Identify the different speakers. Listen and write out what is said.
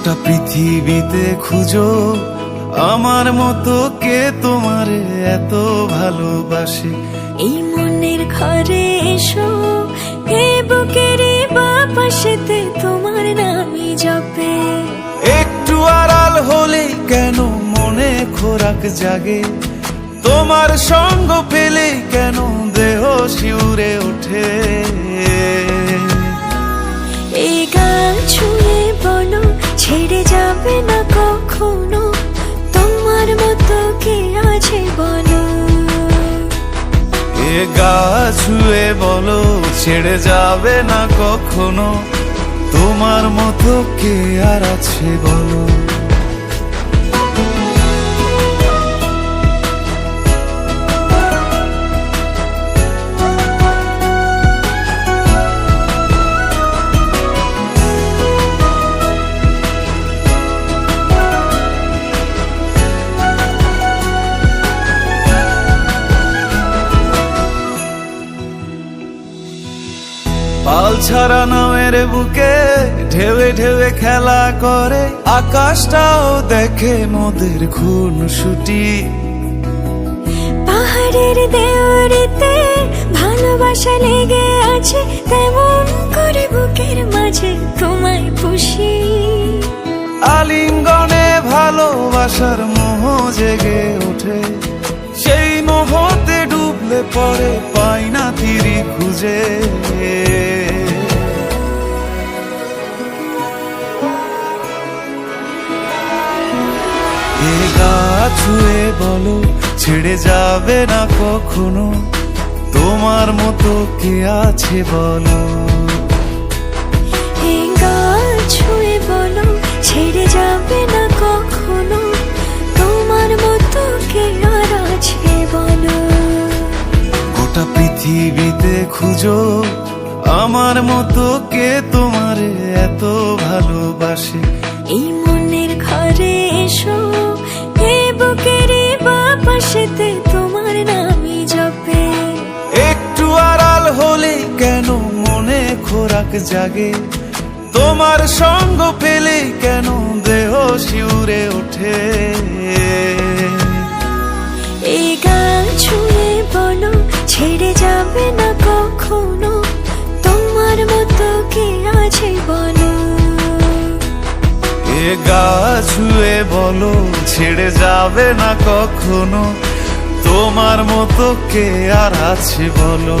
Speaker 1: গোটা পৃথিবীতে খুঁজো আমার মতো কে তোমারে এত ভালোবাসে।
Speaker 2: এই মনের ঘরে এসো, এ বুকের বাপাশেতে তোমার নামই জপে।
Speaker 1: একটু আড়াল হলেই কেন মনে খোরাক জাগে, তোমার সঙ্গ পেলে কেন দেহ শিউরে ওঠে।
Speaker 2: এই গান ছুঁয়ে বলো ছেড়ে যাবে না কখনো, তোমার মতো কে আছে বলো।
Speaker 1: এ গা ছুঁয়ে বলো ছেড়ে যাবে না কখনো, তোমার মতো কে আর আছে বলো। পাল ছাড়া নামের বুকে ঢেউে ঢেউে খেলা করে, আকাশটাও দেখে মোদের খুনসুটি।
Speaker 2: পাহাড়ের দেওয়ারিতে ভালোবাসা লেগে আছে, তেমন করে বুকের মাঝে তোমায় পুষি।
Speaker 1: আলিঙ্গনে ভালোবাসার মোহ জেগে ওঠে, সেই মোহতে ডুবলে পরে পাই না তীরি খুঁজে। এ গা ছুঁয়ে বলো ছেড়ে যাবে না কখনো, তোমার মতো কে আছে বলো।
Speaker 2: এই গান ছুঁয়ে বলো ছেড়ে যাবে না কখনো, তোমার মতো কে আর আছে বলো।
Speaker 1: গোটা পৃথিবীতে খুঁজো আমার মতো কে তোমারে এত ভালোবাসে।
Speaker 2: এই মনের ঘরে এসো, এ বুকের বাপাশেতে তোমার নামই জপে।
Speaker 1: একটু আড়াল হলেই কেন মনে খোরাক জাগে, তোমার সঙ্গ পেলে কেন দেহ শিউরে ওঠে।
Speaker 2: এই গান ছুঁয়ে বলো ছেড়ে যাবে না কখনো, তোমার মতো কে আছে বলো।
Speaker 1: এ গা ছুঁয়ে বলো ছেড়ে যাবে না কখনো, তোমার মতো কে আর আছে বলো।